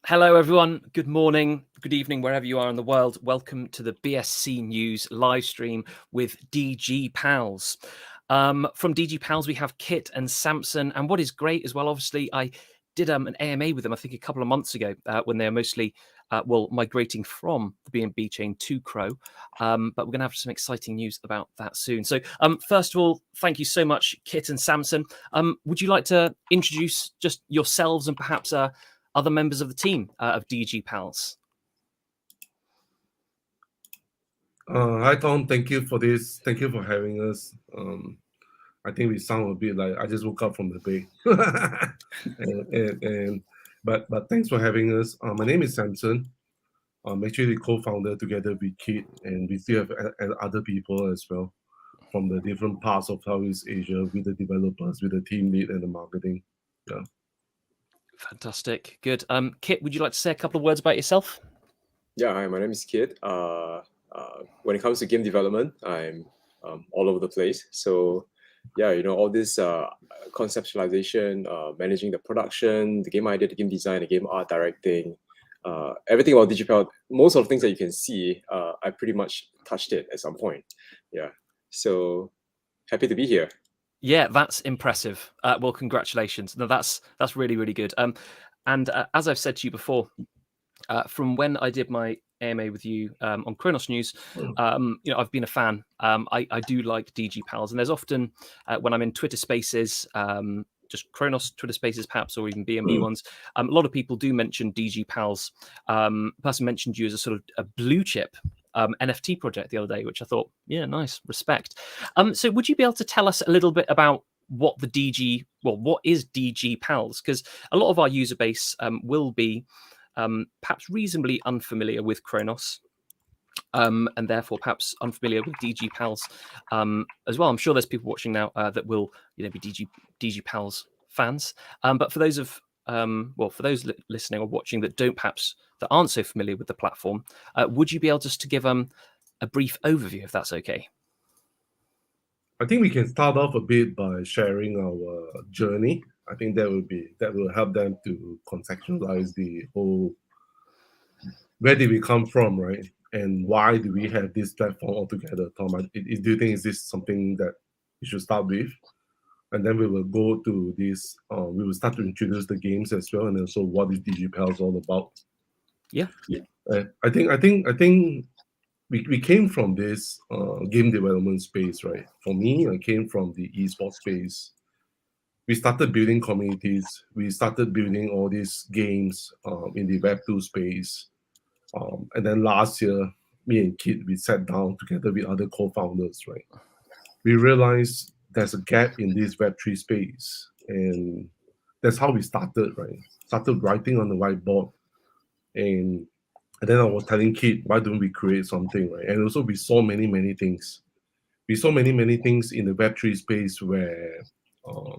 Hello, everyone. Good morning, good evening, wherever you are in the world. Welcome to the BSC News live stream with DG Pals. From DG Pals, we have Kit and Samson. And what is great as well, obviously, I did an AMA with them, I think, a couple of months ago when they were mostly, migrating from the BNB chain to Crow. But we're going to have some exciting news about that soon. So first of all, thank you so much, Kit and Samson. Would you like to introduce just yourselves and perhaps other members of the team of DG Pals? Hi Tom, thank you for this. Thank you for having us. I think we sound a bit like I just woke up from the bed. But thanks for having us. My name is Samson. I'm actually the co-founder together with Kit, and we still have other people as well from the different parts of Southeast Asia with the developers, with the team lead and the marketing. Yeah. Fantastic. Good. Kit, would you like to say a couple of words about yourself? Yeah, hi, my name is Kit. When it comes to game development, I'm all over the place. So, yeah, all this conceptualization, managing the production, the game idea, the game design, the game art, directing, everything about Digipal, most of the things that you can see, I pretty much touched it at some point. Yeah. So happy to be here. Yeah, that's impressive. Well, congratulations. No, that's really, really good. And as I've said to you before, from when I did my AMA with you on Kronos News, I've been a fan. I do like DG Pals, and there's often when I'm in Twitter Spaces, just Kronos Twitter Spaces perhaps, or even BNB ones, a lot of people do mention DG Pals. The person mentioned you as a sort of a blue chip NFT project the other day, which I thought, yeah, nice, respect. So would you be able to tell us a little bit about what is DG Pals? Because a lot of our user base will be perhaps reasonably unfamiliar with Kronos, and therefore perhaps unfamiliar with DG Pals as well. I'm sure there's people watching now that will be DG Pals fans. But for those listening or watching that aren't so familiar with the platform, would you be able just to give a brief overview, if that's okay? I think we can start off a bit by sharing our journey. I think that will help them to contextualize the whole, where did we come from, right? And why do we have this platform altogether, Tom? Do you think is this something that we should start with? And then we will go to this. We will start to introduce the games as well, and also what is DigiPals all about. Yeah. I think we came from this game development space, right? For me, I came from the esports space. We started building communities. We started building all these games in the Web2 space. And then last year, me and Kit, we sat down together with other co-founders, right? We realized there's a gap in this Web3 space. And that's how we started, right? Started writing on the whiteboard. And then I was telling Kit, why don't we create something, right? And also we saw many, many things. We saw many, many things in the Web3 space where a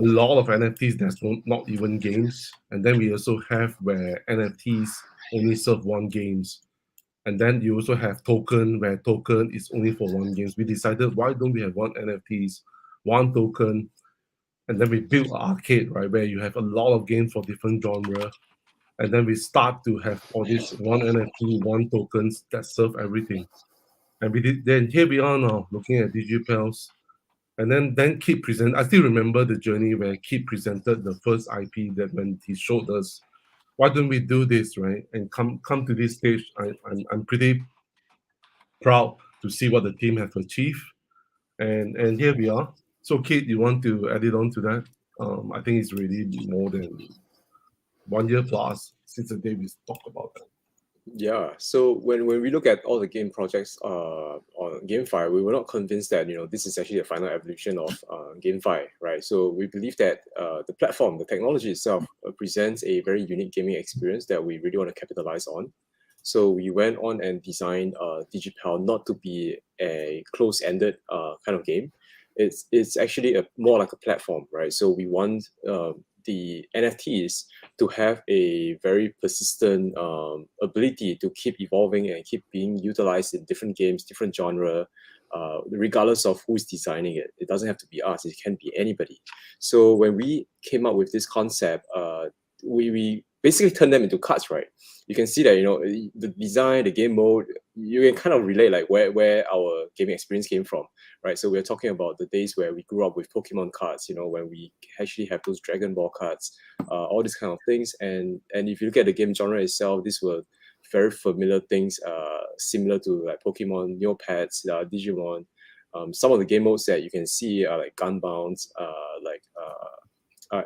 lot of NFTs that's not even games. And then we also have where NFTs only serve one games. And then you also have token where token is only for one games. We decided why don't we have one NFTs, one token, and then we built an arcade, right, where you have a lot of games for different genre. And then we start to have all this one NFT, one tokens that serve everything. And we did then here we are now looking at DigiPals. And then Kit present. I still remember the journey where Kit presented the first IP that when he showed us, why don't we do this, right? And come to this stage, I'm pretty proud to see what the team have achieved. And here we are. So Kit, you want to add it on to that? I think it's really more than 1 year plus since the day we talked about that. Yeah. So when we look at all the game projects on GameFi, we were not convinced that this is actually the final evolution of GameFi, right? So we believe that the platform, the technology itself, presents a very unique gaming experience that we really want to capitalize on. So we went on and designed Digipal not to be a close-ended kind of game. It's actually more like a platform, right? So we want the NFTs to have a very persistent ability to keep evolving and keep being utilized in different games, different genre, regardless of who's designing it. It doesn't have to be us, it can be anybody. So when we came up with this concept, we basically turn them into cards, right? You can see that, the design, the game mode, you can kind of relate like where our gaming experience came from, right? So we're talking about the days where we grew up with Pokemon cards, when we actually have those Dragon Ball cards, all these kind of things. And if you look at the game genre itself, these were very familiar things, similar to like Pokemon, Neopets, Digimon. Some of the game modes that you can see are like Gunbound,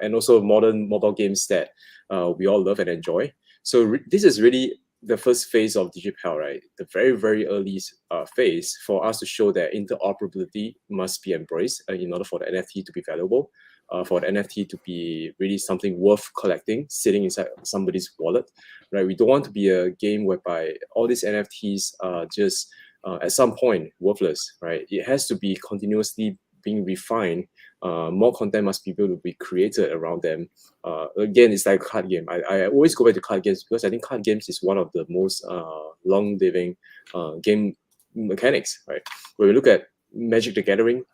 and also modern mobile games that we all love and enjoy. So this is really the first phase of DigiPal, right? The very, very early phase for us to show that interoperability must be embraced in order for the NFT to be valuable, for the NFT to be really something worth collecting, sitting inside somebody's wallet, right? We don't want to be a game whereby all these NFTs are just at some point worthless, right? It has to be continuously being refined. More content must be able to be created around them. Again, it's like a card game. I always go back to card games because I think card games is one of the most long-living game mechanics, right? When we look at Magic the Gathering,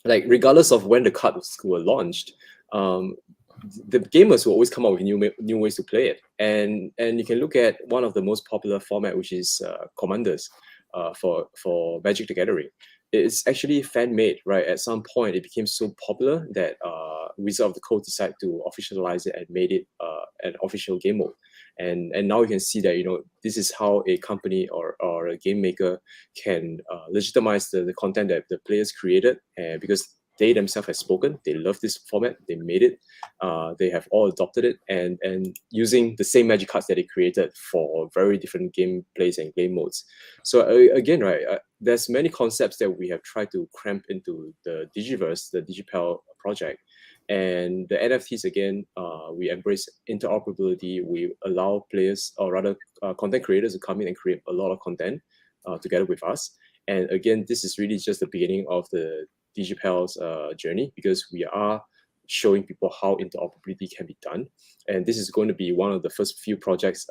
like regardless of when the cards were launched, the gamers will always come up with new ways to play it. And you can look at one of the most popular format, which is Commanders for Magic the Gathering. It's actually fan-made, right? At some point, it became so popular that Wizard of the Coast decided to officialize it and made it an official game mode. And now you can see that, this is how a company or a game maker can legitimize the content that the players created, and because they themselves have spoken, they love this format, they made it, they have all adopted it, and using the same magic cards that they created for very different game plays and game modes. So again, right, there's many concepts that we have tried to cramp into the Digiverse, the DigiPal project. And the NFTs, again, we embrace interoperability. We allow players, or rather content creators, to come in and create a lot of content together with us. And again, this is really just the beginning of the DigiPal's journey, because we are showing people how interoperability can be done. And this is going to be one of the first few projects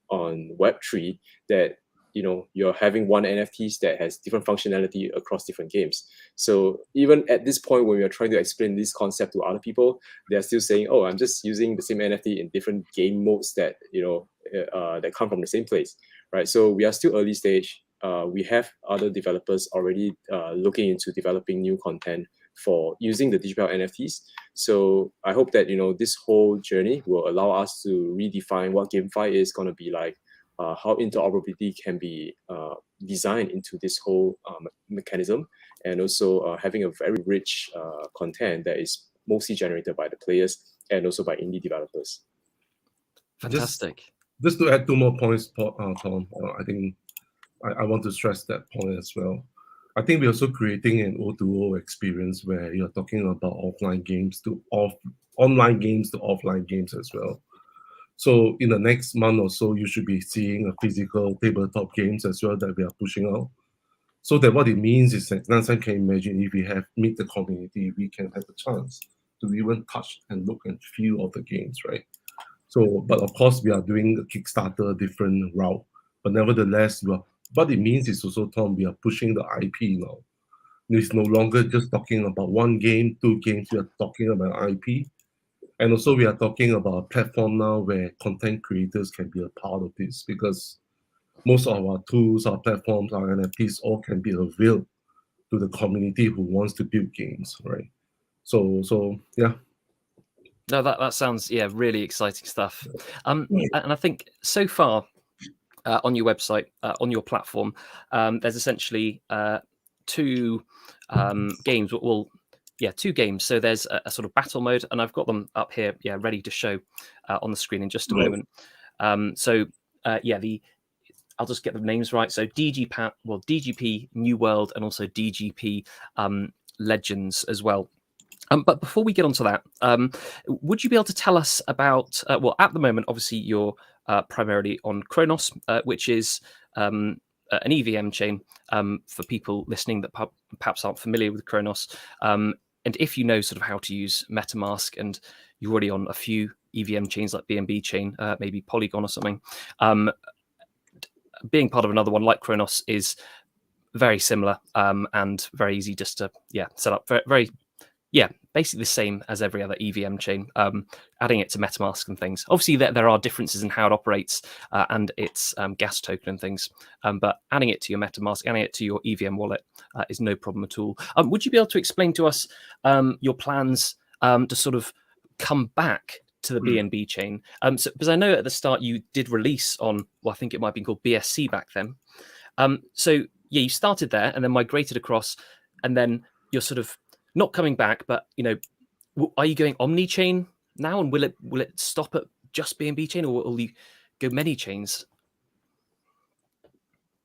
on Web3 that you're having one NFTs that has different functionality across different games. So even at this point, when we are trying to explain this concept to other people, they're still saying, "Oh, I'm just using the same NFT in different game modes that that come from the same place," right? So we are still early stage. We have other developers already looking into developing new content for using the digital NFTs. So I hope that this whole journey will allow us to redefine what GameFi is going to be like, how interoperability can be designed into this whole mechanism, and also having a very rich content that is mostly generated by the players and also by indie developers. Fantastic. Just to add 2 more points, Tom, I think I want to stress that point as well. I think we're also creating an O2O experience where you're talking about offline games to online games to offline games as well. So in the next month or so, you should be seeing a physical tabletop games as well that we are pushing out. So that what it means is that Nansan can imagine if we have meet the community, we can have a chance to even touch and look and feel of the games, right? So, but of course, we are doing a Kickstarter different route. But nevertheless, what it means is also, Tom, we are pushing the IP now. It's no longer just talking about 1 game, 2 games. We are talking about IP. And also we are talking about a platform now where content creators can be a part of this, because most of our tools, our platforms, our NFTs all can be available to the community who wants to build games, right? So yeah. No, that sounds really exciting stuff. And I think so far on your website, on your platform, there's essentially 2 games. Well, 2 games. So there's a sort of battle mode, and I've got them up here, ready to show on the screen in just a moment. I'll just get the names right. So DGP New World, and also DGP Legends as well. But before we get onto that, would you be able to tell us about, at the moment, obviously you're primarily on Kronos, which is an EVM chain for people listening that perhaps aren't familiar with Kronos. And if you know sort of how to use MetaMask, and you're already on a few EVM chains like BNB chain, maybe Polygon or something, being part of another one like Kronos is very similar and very easy just to set up. basically the same as every other EVM chain, adding it to MetaMask and things. Obviously, there are differences in how it operates and its gas token and things, but adding it to your MetaMask, adding it to your EVM wallet is no problem at all. Would you be able to explain to us your plans to sort of come back to the BNB chain? Because I know at the start you did release on, well, I think it might have been called BSC back then. So yeah, you started there and then migrated across, and then you're sort of not coming back, but are you going omni-chain now, and will it stop at just BNB chain, or will you go many chains?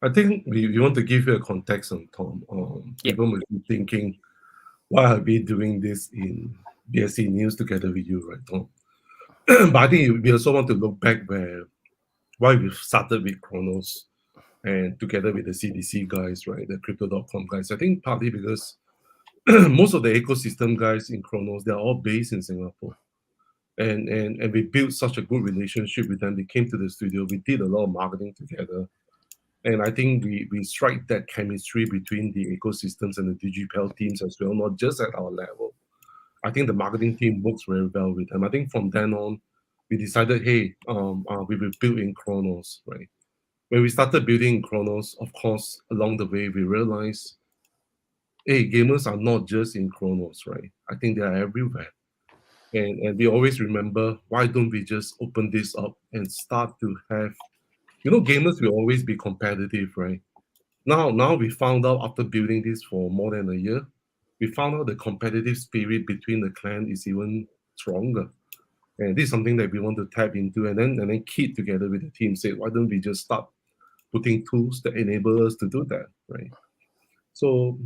I think we want to give you a context on Tom. People might be thinking, why are we doing this in BSC News together with you, right, Tom? But I think we also want to look back why we started with Chronos and together with the CDC guys, right, the crypto.com guys. I think partly because most of the ecosystem guys in Chronos, they're all based in Singapore. And we built such a good relationship with them. They came to the studio. We did a lot of marketing together. And I think we strike that chemistry between the ecosystems and the DigiPel teams as well, not just at our level. I think the marketing team works very well with them. I think from then on, we decided, hey, we will build in Chronos, right? When we started building Chronos, of course, along the way, we realized, hey, gamers are not just in Chronos, right? I think they are everywhere. And we always remember, why don't we just open this up and start to have, gamers will always be competitive, right? Now we found out after building this for more than a year, we found out the competitive spirit between the clan is even stronger. And this is something that we want to tap into. And then Kit together with the team said, why don't we just start putting tools that enable us to do that, right? So,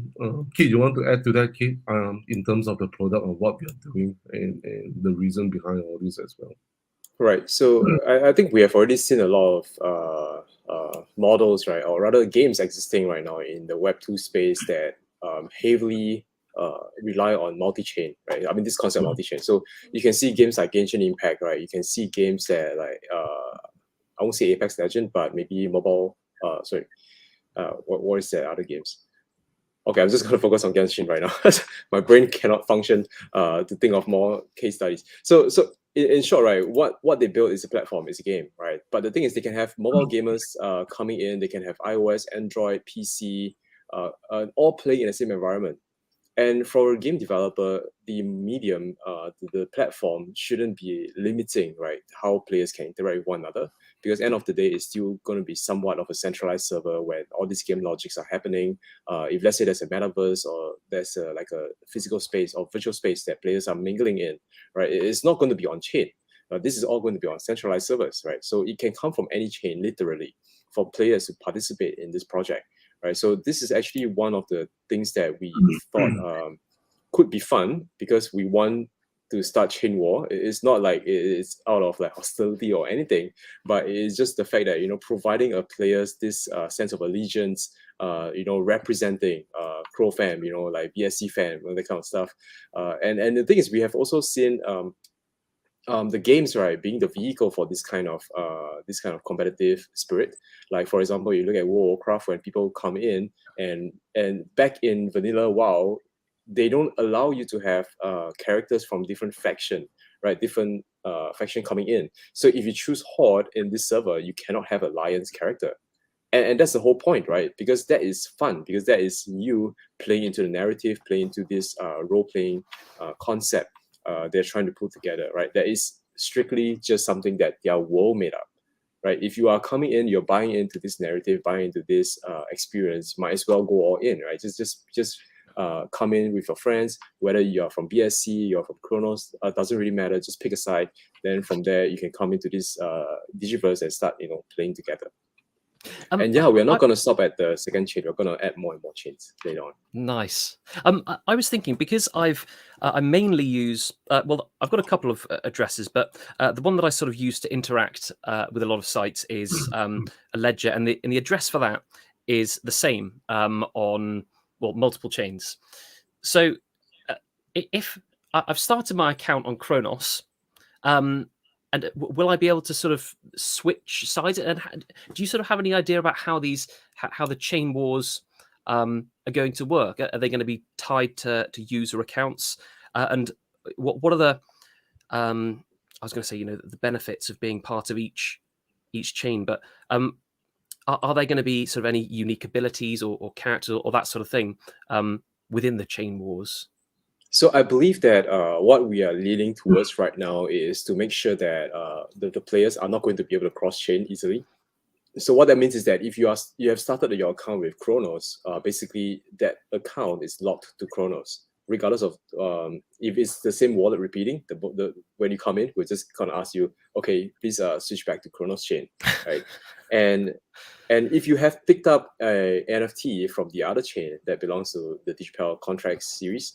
Kit, you want to add to that, Kit, in terms of the product and what we are doing and the reason behind all this as well? Right. So I think we have already seen a lot of models, right, or rather games existing right now in the Web2 space that heavily rely on multi-chain, right? I mean, this concept of multi-chain. So you can see games like Genshin Impact, right? You can see games that like I won't say Apex Legend, but maybe mobile. What is that other games? Okay, I'm just going to focus on Genshin right now. My brain cannot function to think of more case studies. So in short, right, what they build is a platform, is a game, right? But the thing is, they can have mobile gamers coming in. They can have iOS, Android, PC, all playing in the same environment. And for a game developer, the medium, the platform shouldn't be limiting, right, how players can interact with one another, because end of the day, it's still going to be somewhat of a centralized server where all these game logics are happening. If let's say there's a metaverse or there's like a physical space or virtual space that players are mingling in, right, it's not going to be on chain. This is all going to be on centralized servers, right? So it can come from any chain, literally, for players to participate in this project. Right, so this is actually one of the things that we thought could be fun, because we want to start chain war. It's not like it's out of like hostility or anything, but it's just the fact that providing a players this sense of allegiance, representing Crow fam, like BSC fam, that kind of stuff. And the thing is, we have also seen the games, right, being the vehicle for this kind of competitive spirit. Like for example, you look at World of Warcraft, when people come in and back in vanilla WoW, they don't allow you to have characters from different faction, right? Different faction coming in. So if you choose Horde in this server, you cannot have a Lions character. And that's the whole point, right? Because that is fun, because that is you playing into the narrative, playing into this role-playing concept they're trying to put together, right? That is strictly just something that their world made up, right? If you are coming in, you're buying into this narrative, buying into this experience, might as well go all in, right? Just come in with your friends, whether you're from BSC, you're from Chronos, doesn't really matter. Just pick a side. Then from there, you can come into this Digiverse and start, playing together. And yeah, we're not going to stop at the second chain. We're going to add more and more chains later on. Nice. I was thinking, because I mainly use I've got a couple of addresses, but the one that I sort of use to interact with a lot of sites is a ledger, and the address for that is the same on multiple chains. So if I've started my account on Chronos, and will I be able to sort of switch sides? And do you sort of have any idea about how the chain wars are going to work? Are they going to be tied to user accounts? And what are the I was going to say, the benefits of being part of each chain, but are there going to be sort of any unique abilities or characters or that sort of thing within the chain wars? So I believe that what we are leaning towards right now is to make sure that the players are not going to be able to cross chain easily. So what that means is that if you have started your account with Chronos, basically that account is locked to Chronos, regardless of if it's the same wallet repeating. When you come in, we're just gonna ask you, okay, please switch back to Chronos chain, right? And if you have picked up a NFT from the other chain that belongs to the DigiPal contract series,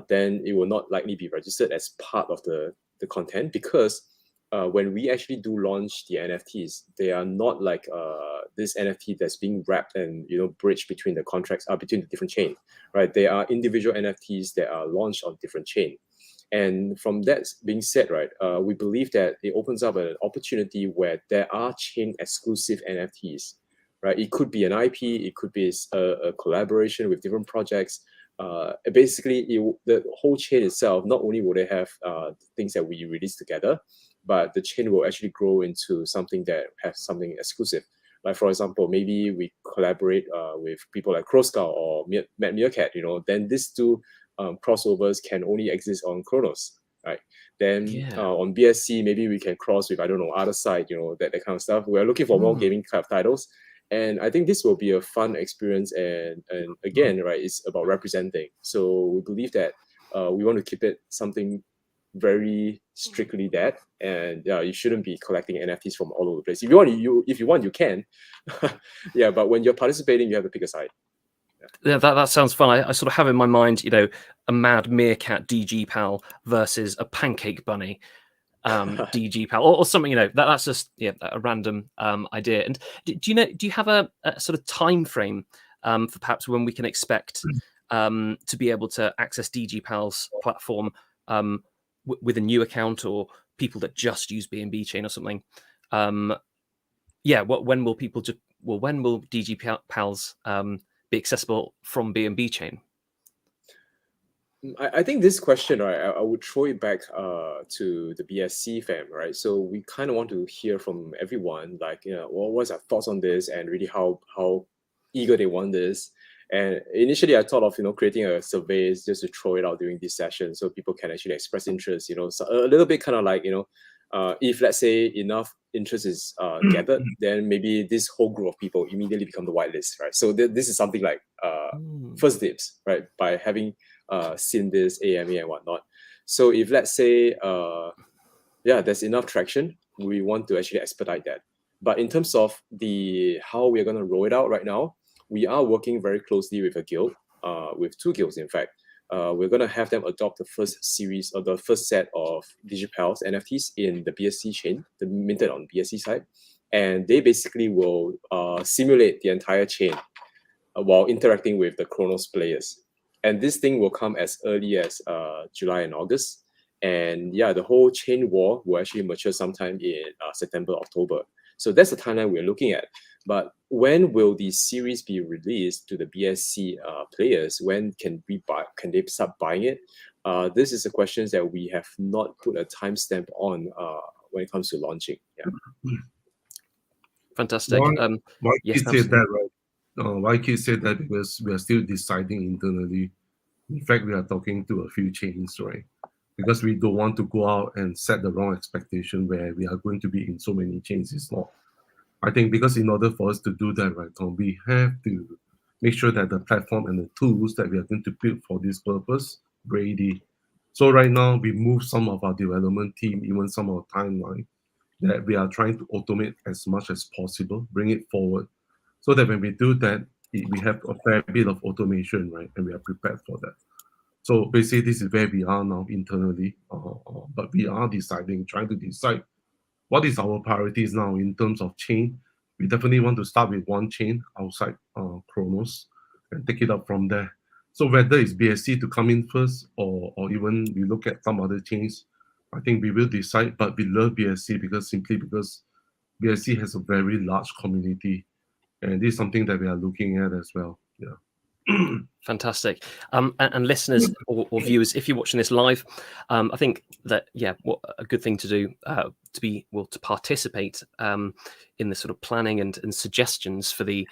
then it will not likely be registered as part of the content, because when we actually do launch the NFTs, they are not like this NFT that's being wrapped and bridged between the contracts, between the different chain, right? They are individual NFTs that are launched on different chain. And from that being said, right, we believe that it opens up an opportunity where there are chain exclusive NFTs, right? It could be an IP, it could be a collaboration with different projects. Basically, the whole chain itself, not only will they have things that we release together, but the chain will actually grow into something that has something exclusive. Like, for example, maybe we collaborate with people like Crowscout or Matt Meerkat, then these two crossovers can only exist on Chronos, right? Then on BSC, maybe we can cross with, I don't know, other side, that kind of stuff. We're looking for more gaming kind of titles. And I think this will be a fun experience. And again, right, it's about representing. So we believe that we want to keep it something very strictly that, and you shouldn't be collecting NFTs from all over the place. If you want, you can. Yeah, but when you're participating, you have to pick a side. Yeah, that sounds fun. I sort of have in my mind, a mad meerkat DG pal versus a pancake bunny DG pal, or something. That's just a random idea. And do you have a sort of time frame for perhaps when we can expect to be able to access DG pal's platform with a new account, or people that just use BNB chain or something? When will people when will DG pals be accessible from BNB chain? I think this question, right, I would throw it back to the BSC fam, right? So we kind of want to hear from everyone, like, what's their thoughts on this, and really how eager they want this. And initially, I thought of creating a survey just to throw it out during this session, so people can actually express interest. So a little bit kind of like if let's say enough interest is gathered, then maybe this whole group of people immediately become the whitelist, right? So this is something like first dibs, right? By having seen this AMA and whatnot. So if let's say there's enough traction, we want to actually expedite that. But in terms of how we're going to roll it out right now, we are working very closely with a guild, with two guilds in fact. We're going to have them adopt the first series or the first set of DigiPals NFTs in the BSC chain, the minted on BSC side. And they basically will simulate the entire chain while interacting with the Chronos players. And this thing will come as early as July and August. And the whole chain war will actually mature sometime in September, October. So that's the timeline we're looking at. But when will the series be released to the BSC players? When can they start buying it? This is a question that we have not put a timestamp on when it comes to launching. Yeah. Fantastic. Why Keith said that, right? Why Keith said that because we are still deciding internally. In fact, we are talking to a few chains, right? Because we don't want to go out and set the wrong expectation where we are going to be in so many chains. It's not. I think because in order for us to do that, right, Tom, we have to make sure that the platform and the tools that we are going to build for this purpose ready. So right now, we move some of our development team, even some of our timeline, that we are trying to automate as much as possible, bring it forward, so that when we do that, we have a fair bit of automation, right, and we are prepared for that. So basically, this is where we are now internally, but we are trying to decide what is our priorities now in terms of chain. We definitely want to start with one chain outside Chronos and take it up from there. So whether it's BSC to come in first or even we look at some other chains, I think we will decide. But we love BSC because BSC has a very large community, and this is something that we are looking at as well. Yeah. Fantastic. And listeners or viewers, if you're watching this live, I think that, what a good thing to do to participate in the sort of planning and suggestions for the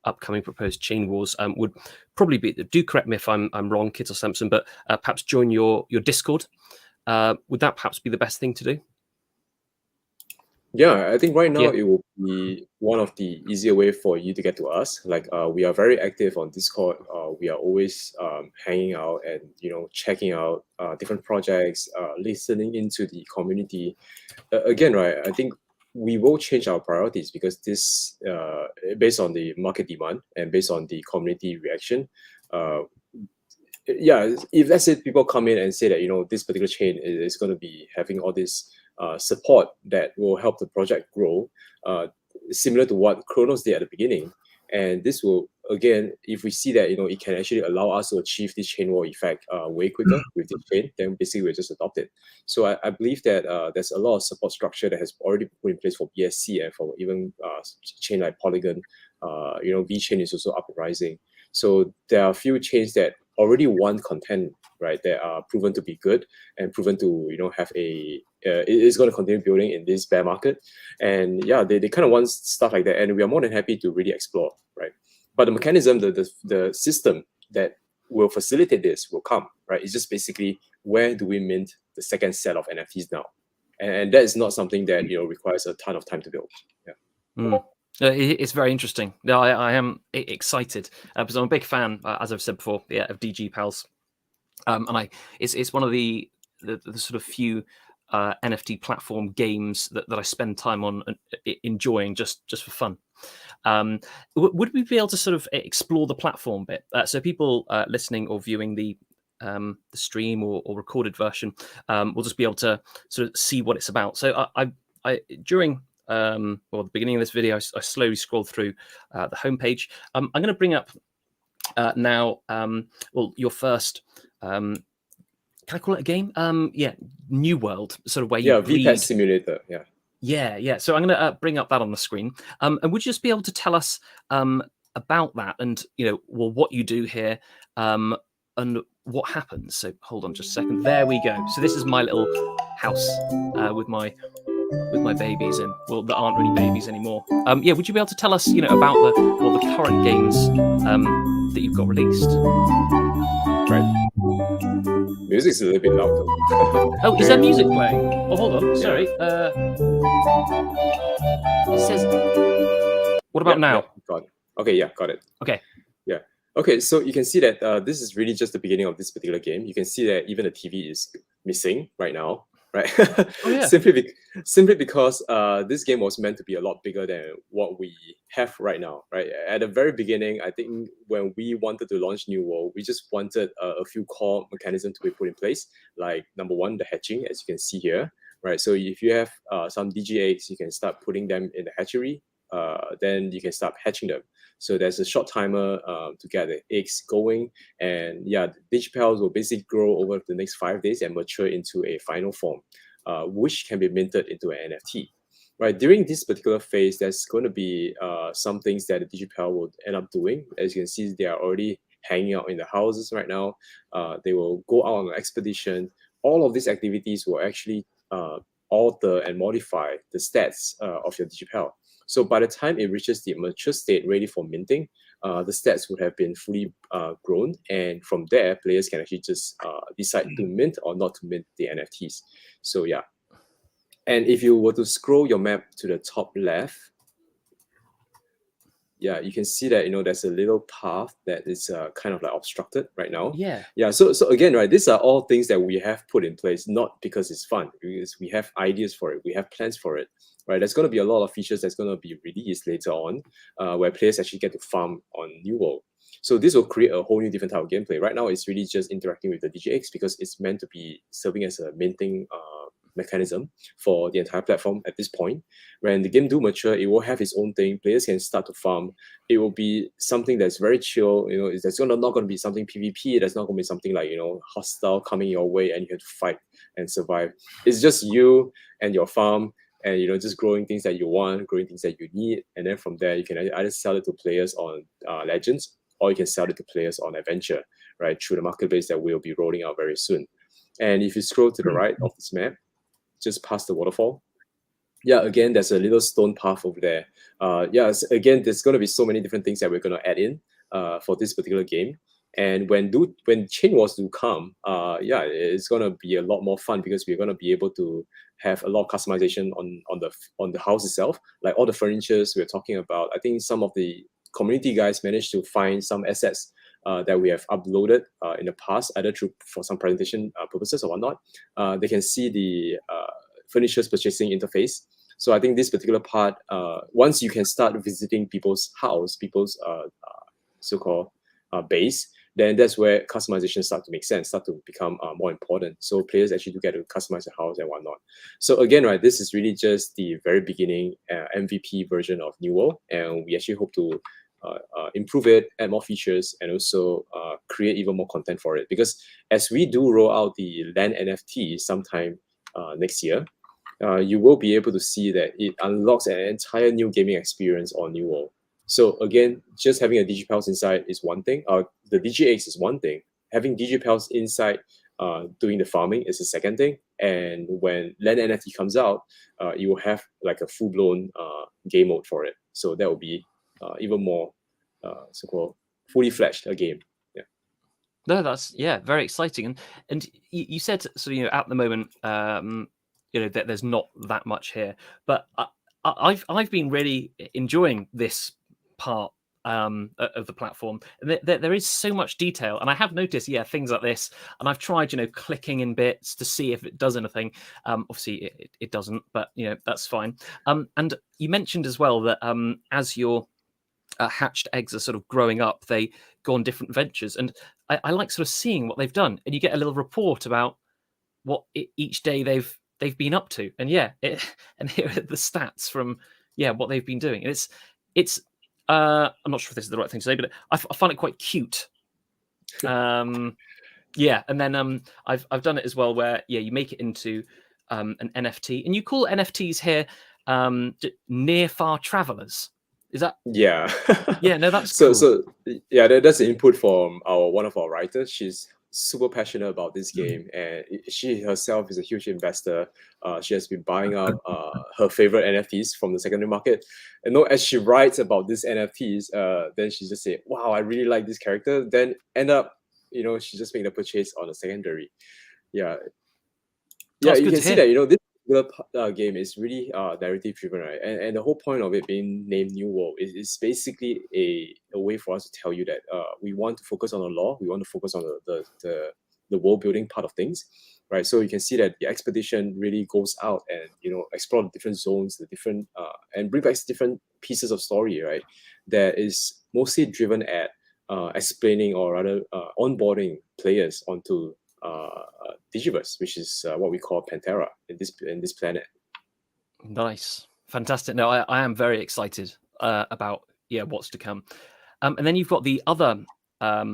upcoming proposed chain wars would probably be, do correct me if I'm wrong, Kit or Samson, but perhaps join your Discord. Would that perhaps be the best thing to do? Yeah, I think right now it will be one of the easier way for you to get to us. Like we are very active on Discord. We are always hanging out and checking out different projects, listening into the community. Again, right? I think we will change our priorities because this based on the market demand and based on the community reaction. If let's say people come in and say that this particular chain is going to be having all this support that will help the project grow, similar to what Chronos did at the beginning. And this will, again, if we see that it can actually allow us to achieve this chain wall effect way quicker with this chain, then basically we'll just adopt it. So I believe that there's a lot of support structure that has already been put in place for BSC and for even chain like Polygon. VChain is also up and rising. So there are a few chains that already want content, right, that are proven to be good and proven to have a it's going to continue building in this bear market. And they kind of want stuff like that, and we are more than happy to really explore, right? But the mechanism, the system that will facilitate this will come, right? It's just basically, where do we mint the second set of NFTs now? And that is not something that requires a ton of time to build. It's very interesting. No, I am excited because I'm a big fan, as I've said before, of DG Pals, and it's one of the sort of few NFT platform games that I spend time on enjoying just for fun. Would we be able to sort of explore the platform bit? So people listening or viewing the stream or recorded version will just be able to sort of see what it's about. So I during the beginning of this video, I slowly scrolled through the homepage. I'm going to bring up now, your first, can I call it a game? New World, sort of where you VPET simulator. Yeah. So I'm going to bring up that on the screen. And would you just be able to tell us about that and, what you do here and what happens? So hold on just a second. There we go. So this is my little house with my babies in, that aren't really babies anymore. Would you be able to tell us, about the current games that you've got released? Right. Music's a little bit loud though. Oh, is there music playing? Oh, hold on. Sorry. It says. What about now? Yeah, got it. Okay, got it. Okay. Yeah. Okay, so you can see that this is really just the beginning of this particular game. You can see that even the TV is missing right now. Right, simply because this game was meant to be a lot bigger than what we have right now. Right, at the very beginning, I think when we wanted to launch New World, we just wanted a few core mechanisms to be put in place. Like number one, the hatching, as you can see here. Right, so if you have some DG eggs, you can start putting them in the hatchery. Then you can start hatching them. So there's a short timer to get the eggs going, and DigiPals will basically grow over the next 5 days and mature into a final form, which can be minted into an NFT. Right, during this particular phase, there's going to be some things that the DigiPal will end up doing. As you can see, they are already hanging out in the houses right now. They will go out on an expedition. All of these activities will actually alter and modify the stats of your DigiPal. So by the time it reaches the mature state ready for minting, the stats would have been fully grown. And from there, players can actually just decide to mint or not to mint the NFTs. So and if you were to scroll your map to the top left, you can see that there's a little path that is kind of like obstructed right now. So again, right, these are all things that we have put in place, not because it's fun, because we have ideas for it, we have plans for it. Right, there's going to be a lot of features that's going to be released later on, where players actually get to farm on New World. So this will create a whole new different type of gameplay. Right now, it's really just interacting with the DGX because it's meant to be serving as a minting mechanism for the entire platform at this point. When the game do mature, it will have its own thing. Players can start to farm. It will be something that's very chill. There's not going to be something PvP. There's not going to be something like hostile coming your way and you have to fight and survive. It's just you and your farm. And just growing things that you want, growing things that you need, and then from there you can either sell it to players on Legends, or you can sell it to players on adventure, right, through the marketplace that we'll be rolling out very soon. And if you scroll to the right of this map, just past the waterfall, yeah, again, there's a little stone path over there. Again, there's going to be so many different things that we're going to add in for this particular game. And when Chain Wars do come, it's going to be a lot more fun because we're going to be able to have a lot of customization on the house itself, like all the furnitures we're talking about. I think some of the community guys managed to find some assets that we have uploaded in the past, either for some presentation purposes or whatnot. They can see the furniture's purchasing interface. So I think this particular part, once you can start visiting people's house, people's so-called base, then that's where customization start to make sense, start to become more important. So players actually do get to customize the house and whatnot. So again, right, this is really just the very beginning MVP version of New World, and we actually hope to improve it, add more features, and also create even more content for it. Because as we do roll out the land NFT sometime next year, you will be able to see that it unlocks an entire new gaming experience on New World. So again, just having a DigiPals inside is one thing. The DigiX is one thing. Having DigiPals inside doing the farming is the second thing. And when land NFT comes out, you will have like a full-blown game mode for it. So that will be even more so-called fully fledged a game. Yeah. No, that's very exciting. And you said, so at the moment, that there's not that much here, but I've been really enjoying this part of the platform. There is so much detail, and I have noticed things like this, and I've tried clicking in bits to see if it does anything. Obviously it doesn't, but that's fine. And you mentioned as well that as your hatched eggs are sort of growing up, they go on different ventures, and I like sort of seeing what they've done, and you get a little report about what each day they've been up to, and and here are the stats from what they've been doing, and it's I'm not sure if this is the right thing to say, but I find it quite cute. And then I've done it as well where you make it into an NFT, and you call NFTs here near far travelers. Is that yeah no, that's so cool. so yeah, that's the input from one of our writers. She's super passionate about this game, and she herself is a huge investor. She has been buying up her favorite NFTs from the secondary market, and as she writes about these NFTs, then she just say, wow, I really like this character, then end up she just made the purchase on the secondary. You can see that this game is really narrative driven, right? And the whole point of it being named New World is basically a way for us to tell you that we want to focus on the lore, we want to focus on the world building part of things, right? So you can see that the expedition really goes out and explore the different zones, the different and bring back different pieces of story, right? That is mostly driven at explaining, or rather onboarding players onto Digiverse, which is what we call Pantera in this planet. Nice, fantastic. No, I am very excited about what's to come. And then you've got the other a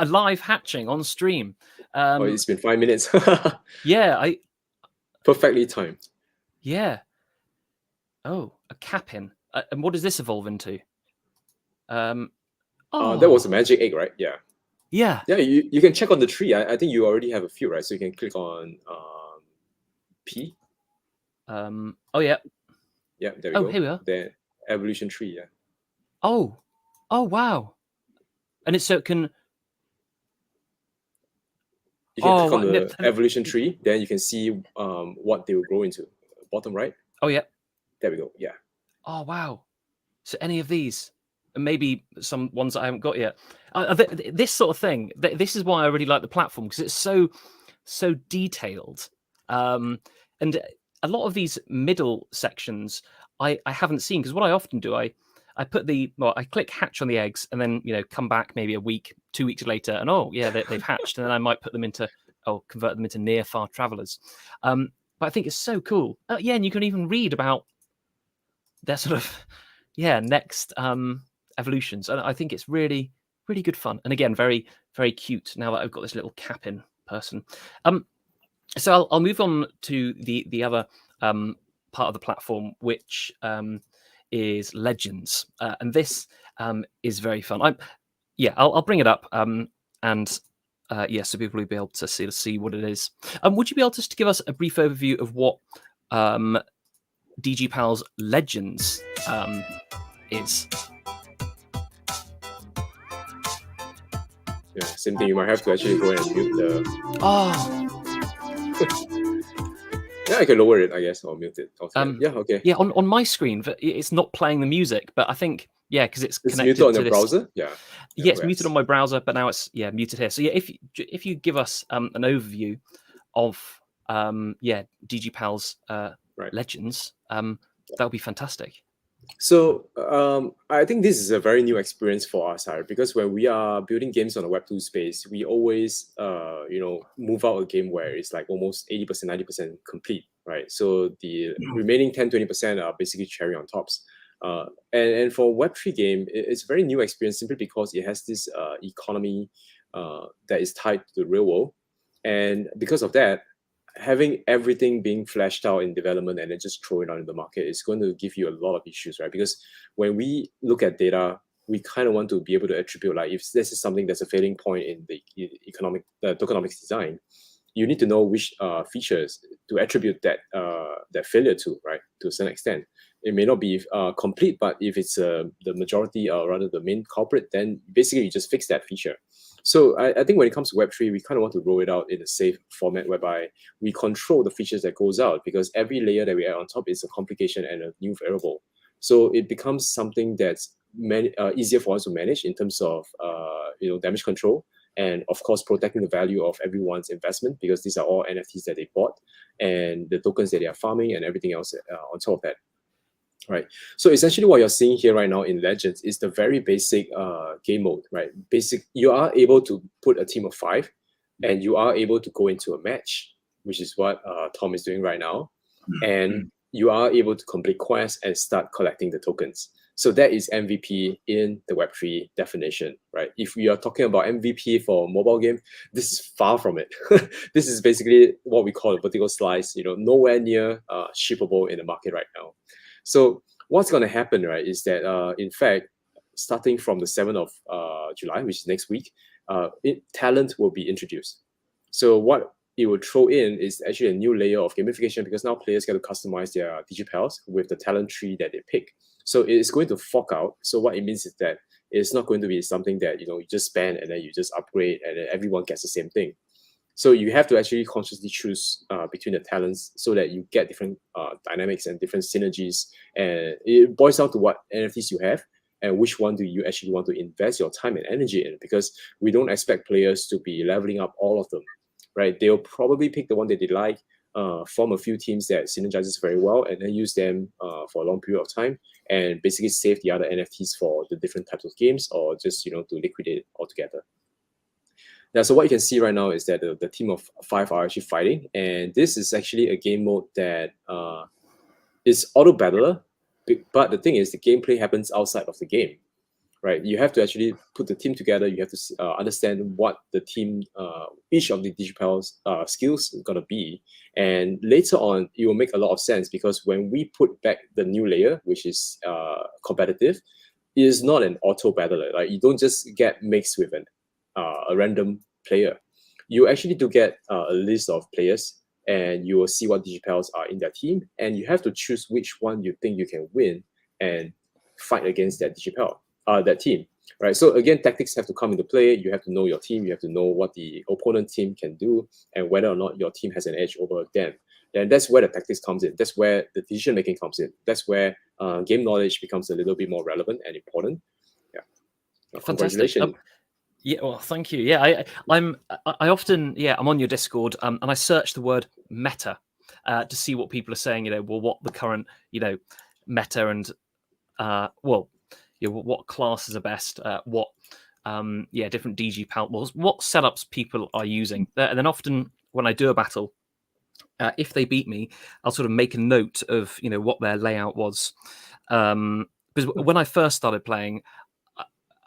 live hatching on stream. It's been 5 minutes. Perfectly timed. Yeah. Oh, a cap-in. And what does this evolve into? That was a magic egg, right? Yeah. Yeah, you can check on the tree. I think you already have a few, right? So you can click on P. Yeah, there we go. Here we are. The evolution tree. Yeah. Oh wow! And it's so it can. You can click on the evolution tree, then you can see what they will grow into. Bottom right. Oh yeah. There we go. Yeah. Oh wow! So any of these, and maybe some ones that I haven't got yet. This sort of thing. This is why I really like the platform, because it's so detailed. And a lot of these middle sections I haven't seen, because what I often do, I put I click hatch on the eggs, and then come back maybe a week, 2 weeks later, and they've hatched, and then I might put them convert them into near far travelers. But I think it's so cool. And you can even read about their sort of next evolutions, and I think it's really really good fun, and again very very cute now that I've got this little cap-in person. So I'll move on to the other part of the platform, which is Legends, and this is very fun. I'll bring it up, and so people will be able to see what it is. Would you be able to give us a brief overview of what DG Pals Legends is? Yeah, same thing. You might have to actually go and mute the. Oh, Yeah, I can lower it, I guess, or mute it. Okay. Yeah, okay. yeah. On my screen, it's not playing the music, but I think because it's connected muted on to your this browser. Yeah. Yeah, it's muted on my browser, but now it's muted here. So yeah, if you give us an overview of DG Pals Right. Legends, that would be fantastic. So I think this is a very new experience for us, right? Because when we are building games on the Web2 space, we always move out a game where it's like almost 80%, 90% complete, right? So the remaining 10, 20% are basically cherry on tops. And for Web3 game, it's a very new experience simply because it has this economy that is tied to the real world. And because of that, having everything being fleshed out in development and then just throw it out in the market is going to give you a lot of issues, right? Because when we look at data, we kind of want to be able to attribute, like, if this is something that's a failing point in the tokenomics design, you need to know which features to attribute that failure to, right? To a certain extent. It may not be complete, but if it's the majority or rather the main culprit, then basically you just fix that feature. So I think when it comes to Web3, we kind of want to roll it out in a safe format whereby we control the features that goes out, because every layer that we add on top is a complication and a new variable. So it becomes something that's easier for us to manage in terms of damage control, and of course protecting the value of everyone's investment, because these are all NFTs that they bought and the tokens that they are farming and everything else on top of that. Right. So essentially what you're seeing here right now in Legends is the very basic game mode, right? You are able to put a team of 5 and you are able to go into a match, which is what Tom is doing right now. And you are able to complete quests and start collecting the tokens. So that is MVP in the Web3 definition, right? If we are talking about MVP for a mobile game, this is far from it. This is basically what we call a vertical slice, nowhere near shippable in the market right now. So what's going to happen, right, is that, in fact, starting from the 7th of July, which is next week, talent will be introduced. So what it will throw in is actually a new layer of gamification, because now players get to customize their DigiPals with the talent tree that they pick. So it's going to fork out. So what it means is that it's not going to be something that, you just spend and then you just upgrade and then everyone gets the same thing. So you have to actually consciously choose between the talents so that you get different dynamics and different synergies. And it boils down to what NFTs you have and which one do you actually want to invest your time and energy in, because we don't expect players to be leveling up all of them, right? They'll probably pick the one that they like, form a few teams that synergizes very well, and then use them for a long period of time and basically save the other NFTs for the different types of games, or just, to liquidate it altogether. Now, so what you can see right now is that the team of 5 are actually fighting, and this is actually a game mode that is auto battler, but the thing is the gameplay happens outside of the game, right? You have to actually put the team together. You have to understand what the team, each of the DigiPals skills is going to be, and later on it will make a lot of sense, because when we put back the new layer, which is competitive, it is not an auto battler. Like, you don't just get mixed with a random player. You actually do get a list of players, and you will see what DigiPals are in their team, and you have to choose which one you think you can win and fight against that that team, right? So again, tactics have to come into play. You have to know your team. You have to know what the opponent team can do and whether or not your team has an edge over them. And that's where the tactics comes in. That's where the decision making comes in. That's where game knowledge becomes a little bit more relevant and important. Yeah. Fantastic. Yeah, well, thank you. Yeah, I often, I'm on your Discord, and I search the word meta to see what people are saying. What the current, meta and what classes are best, what different DG Pals, what setups people are using, and then often when I do a battle, if they beat me, I'll sort of make a note of what their layout was, because when I first started playing,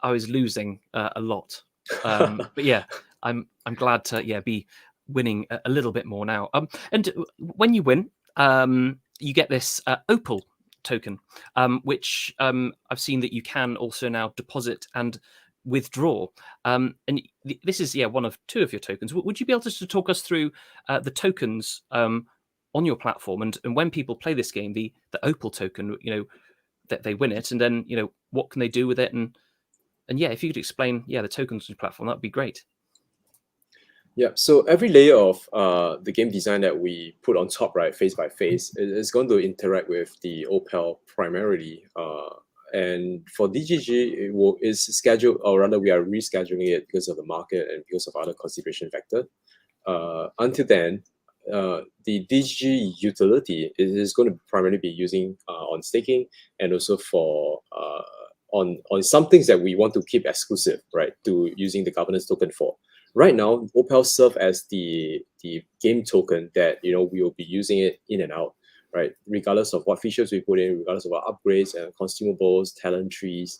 I was losing a lot, but yeah, I'm glad to be winning a little bit more now. And when you win, you get this opal token, which I've seen that you can also now deposit and withdraw. And this is one of two of your tokens. Would you be able to talk us through the tokens on your platform, and when people play this game, the Opal token, that they win it, and then what can they do with it, and if you could explain the tokens on your platform, that'd be great. Yeah, so every layer of the game design that we put on top, right, phase by phase, is going to interact with the Opal primarily. And for DGG, it's scheduled, or rather we are rescheduling it because of the market and because of other consideration factor. Until then, the DGG utility is going to primarily be using on staking, and also for on some things that we want to keep exclusive, right, to using the governance token for. Right now, Opal serve as the game token that we will be using it in and out, right? Regardless of what features we put in, regardless of what upgrades and consumables, talent trees,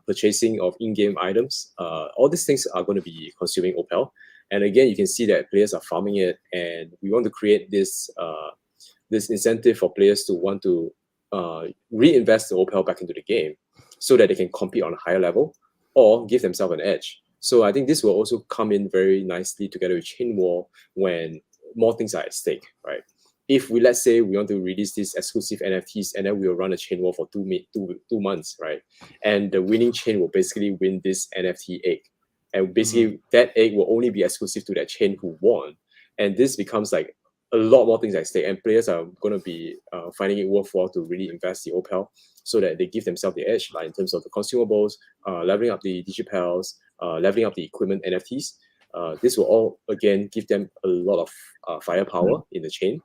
purchasing of in-game items, all these things are going to be consuming Opal. And again, you can see that players are farming it, and we want to create this this incentive for players to want to reinvest the Opal back into the game, so that they can compete on a higher level or give themselves an edge. So I think this will also come in very nicely together with Chain War when more things are at stake, right? If let's say we want to release these exclusive NFTs, and then we'll run a chain war for two months, right? And the winning chain will basically win this NFT egg. And basically that egg will only be exclusive to that chain who won. And this becomes like a lot more things at stake, and players are going to be finding it worthwhile to really invest the Opal, so that they give themselves the edge, like in terms of the consumables, leveling up the digipels, leveling up the equipment NFTs. This will all again give them a lot of firepower in the chain.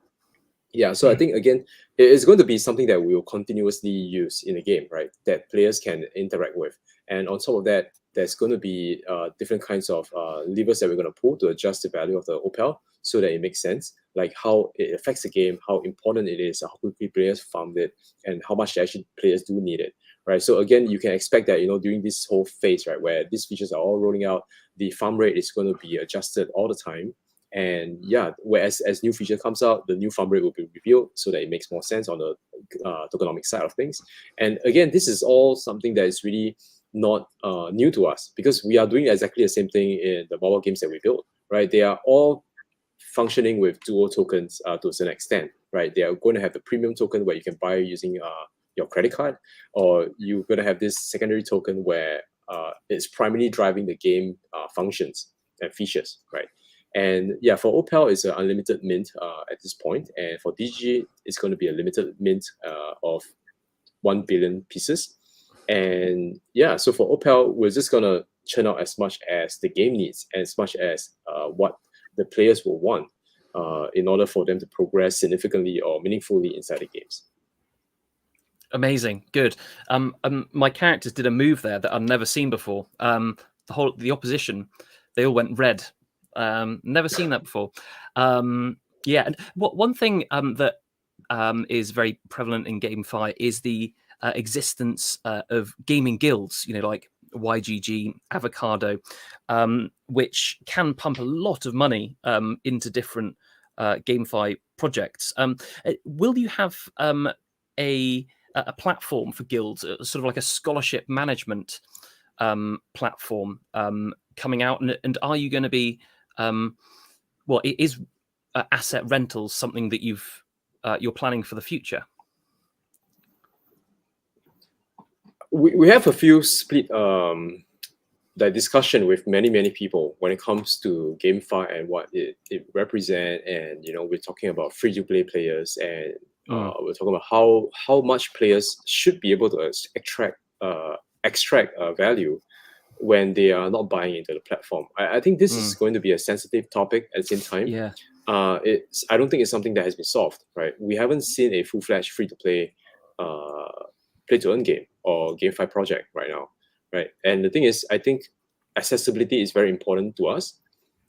Yeah, so I think again, it's going to be something that we will continuously use in the game, right? That players can interact with, and on top of that, there's going to be different kinds of levers that we're going to pull to adjust the value of the Opal, so that it makes sense, like how it affects the game, how important it is, how quickly players farm it, and how much actually players do need it, right? So again, you can expect that during this whole phase, right, where these features are all rolling out, the farm rate is going to be adjusted all the time. And yeah, whereas as new feature comes out, the new farm rate will be revealed, so that it makes more sense on the tokenomic side of things. And again, this is all something that is really not new to us, because we are doing exactly the same thing in the mobile games that we build, right? They are all functioning with dual tokens to a certain extent, right? They are going to have the premium token where you can buy using your credit card, or you're going to have this secondary token where it's primarily driving the game functions and features, right? And yeah, for Opal, it's an unlimited mint at this point, and for DG, it's going to be a limited mint of 1 billion pieces. And yeah, so for Opal, we're just going to churn out as much as the game needs, and as much as what the players will want in order for them to progress significantly or meaningfully inside the games. Amazing, good. My characters did a move there that I've never seen before. The opposition, they all went red. Never seen that before. Yeah, and one thing that is very prevalent in GameFi is the existence of gaming guilds, like YGG, Avocado, which can pump a lot of money into different GameFi projects. Will you have a platform for guilds, sort of like a scholarship management platform coming out, and are you going to be is asset rentals something that you're planning for the future? We have a few split the discussion with many people when it comes to GameFi and what it represents, and we're talking about free-to-play players, and we're talking about how much players should be able to extract value when they are not buying into the platform. I think this is going to be a sensitive topic at the same time. Yeah. I don't think it's something that has been solved, right? We haven't seen a full-fledged free-to-play play-to-earn game or GameFi project right now, right? And the thing is, I think accessibility is very important to us.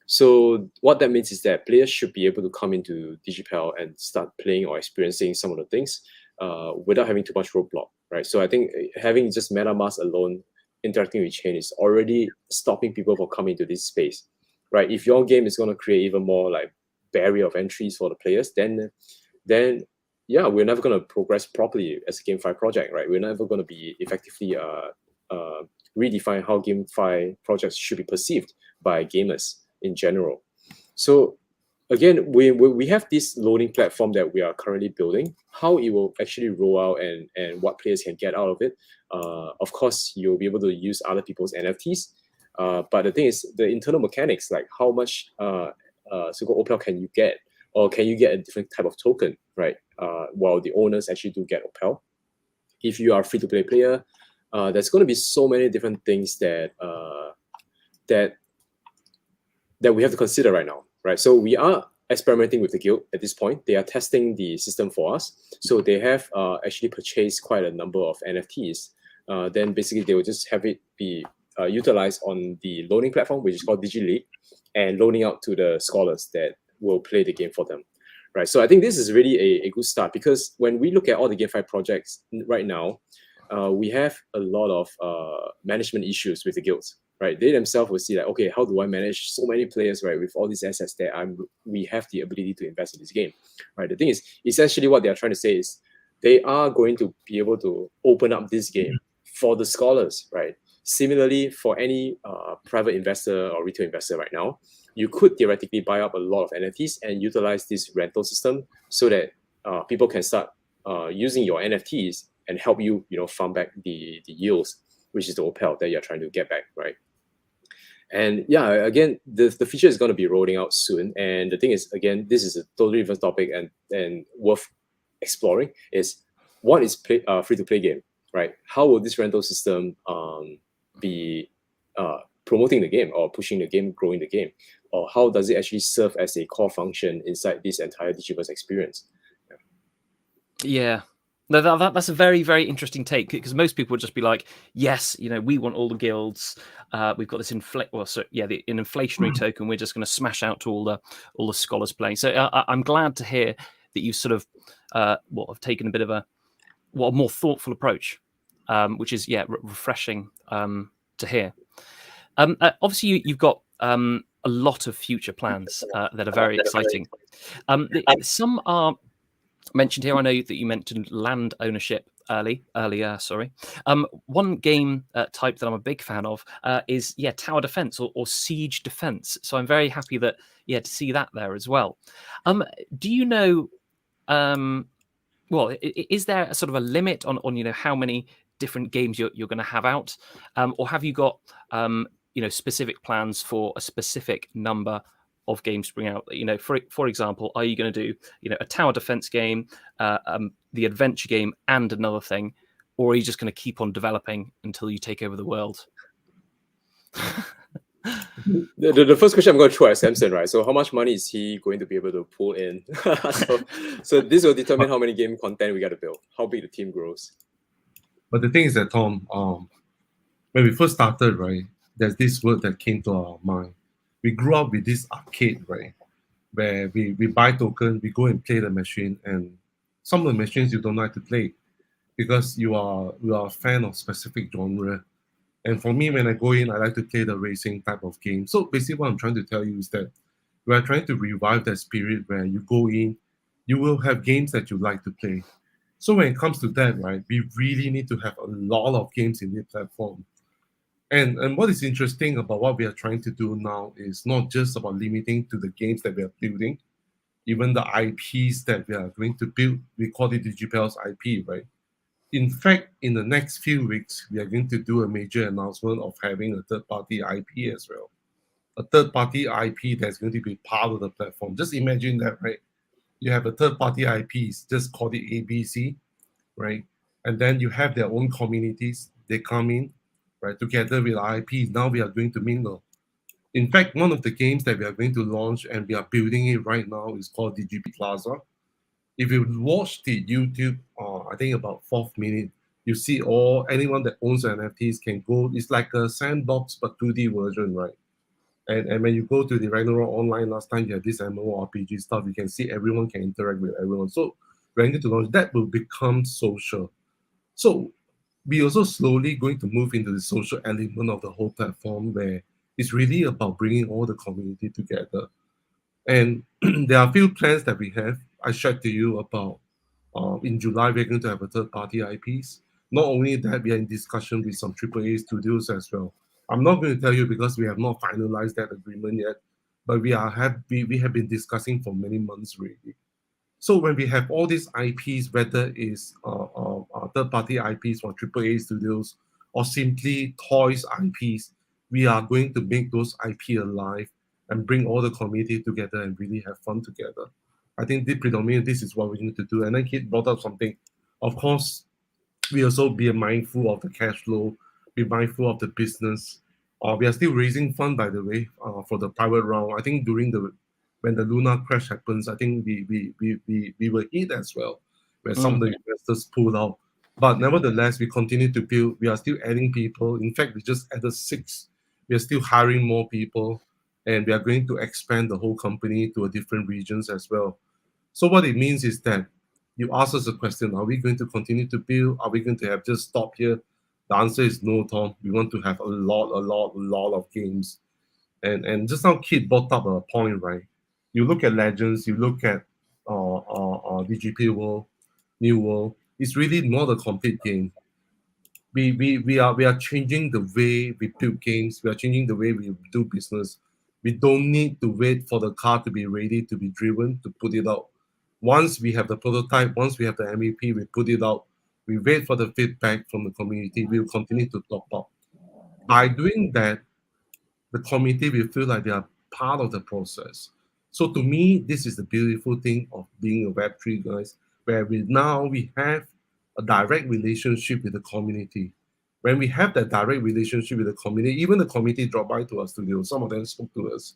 So what that means is that players should be able to come into DigiPal and start playing or experiencing some of the things without having too much roadblock, right? So I think having just MetaMask alone interacting with chain is already stopping people from coming to this space, right? If your game is going to create even more like barrier of entries for the players, then we're never going to progress properly as a GameFi project, right? We're never going to be effectively redefine how GameFi projects should be perceived by gamers in general. So again, we have this loading platform that we are currently building. How it will actually roll out and what players can get out of it. Of course, you'll be able to use other people's NFTs. But the thing is, the internal mechanics, like how much so-called OPL can you get, or can you get a different type of token, right? While the owners actually do get OPL. If you are a free-to-play player, there's going to be so many different things that we have to consider right now, right? So we are experimenting with the guild at this point. They are testing the system for us. So they have actually purchased quite a number of NFTs. Then basically they will just have it be utilized on the loaning platform, which is called DigiLeague, and loaning out to the scholars that will play the game for them, right? So I think this is really a good start, because when we look at all the GameFi projects right now, we have a lot of management issues with the guilds, right? They themselves will see like, okay, how do I manage so many players, right, with all these assets that we have the ability to invest in this game, right? The thing is, essentially what they are trying to say is they are going to be able to open up this game for the scholars, right? Similarly, for any private investor or retail investor right now, you could theoretically buy up a lot of NFTs and utilize this rental system so that people can start using your NFTs and help you, farm back the yields, which is the OPL that you're trying to get back, right? And yeah, again, the feature is going to be rolling out soon. And the thing is, again, this is a totally different topic and worth exploring, is what is free-to-play game, right? How will this rental system be promoting the game or pushing the game, growing the game? Or how does it actually serve as a core function inside this entire Digiverse experience? Yeah. No, that's a very, very interesting take, because most people would just be like, yes, we want all the guilds. We've got this an inflationary token. We're just going to smash out to all the scholars playing. So I'm glad to hear that you sort of have taken a bit of a more thoughtful approach, which is refreshing to hear. Obviously, you've got a lot of future plans that are very exciting. Some are mentioned here. I know that you mentioned land ownership earlier. Sorry. One game type that I'm a big fan of is tower defense or siege defense. So I'm very happy that to see that there as well. Do you know? Well, is there a sort of a limit on how many different games you're going to have out, or have you got specific plans for a specific number of games to bring out? For example, are you going to do a tower defense game, the adventure game, and another thing, or are you just going to keep on developing until you take over the world? The first question I'm going to throw at Samson, right? So how much money is he going to be able to pull in? so this will determine how many game content we got to build, how big the team grows. But the thing is that, Tom, when we first started, right, there's this word that came to our mind. We grew up with this arcade, right, where we buy token, we go and play the machine, and some of the machines you don't like to play because you are a fan of specific genre. And for me, when I go in, I like to play the racing type of game. So basically what I'm trying to tell you is that we are trying to revive that spirit where you go in, you will have games that you like to play. So when it comes to that, right, we really need to have a lot of games in the platform. And what is interesting about what we are trying to do now is not just about limiting to the games that we are building, even the IPs that we are going to build. We call it DigiPel's IP, right? In fact, in the next few weeks, we are going to do a major announcement of having a third-party IP as well. A third-party IP that's going to be part of the platform. Just imagine that, right? You have a third-party IPs, just call it ABC, right? And then you have their own communities. They come in, right, together with IPs. Now we are going to mingle. In fact, one of the games that we are going to launch and we are building it right now is called DGP Plaza. If you watch the YouTube, I think about 4th minute, you see anyone that owns NFTs can go. It's like a sandbox but 2D version, right? And when you go to the Ragnarok Online last time, you had this MMORPG stuff. You can see everyone can interact with everyone. So we're going to launch that will become social. So we also slowly going to move into the social element of the whole platform, where it's really about bringing all the community together. And there are a few plans that we have. I shared to you about In July, we're going to have a third-party IPs. Not only that, we are in discussion with some AAA studios as well. I'm not going to tell you because we have not finalized that agreement yet, but we have been discussing for many months already. So when we have all these IPs, whether it's third-party IPs from AAA studios or simply toys IPs, we are going to make those IP alive and bring all the community together and really have fun together. I think predominantly this is what we need to do. And then Kate brought up something. Of course, we also be mindful of the cash flow, be mindful of the business. We are still raising fund, by the way, for the private round. I think when the Luna crash happens, I think we were hit as well, where some of the investors pulled out. But nevertheless, we continue to build. We are still adding people. In fact, we just added 6. We are still hiring more people, and we are going to expand the whole company to a different regions as well. So what it means is that you ask us a question, are we going to continue to build? Are we going to have just stop here? The answer is no, Tom. We want to have a lot of games. And just now Kit brought up a point, right? You look at Legends, you look at DGP World, New World, it's really not a complete game. We are changing the way we build games, we are changing the way we do business. We don't need to wait for the car to be ready to be driven to put it out. Once we have the prototype, once we have the MVP, we put it out. We wait for the feedback from the community. We will continue to top up. By doing that, the community will feel like they are part of the process. So to me, this is the beautiful thing of being a Web3 guys, where we have a direct relationship with the community. When we have that direct relationship with the community, even the community drop by to our studio, some of them spoke to us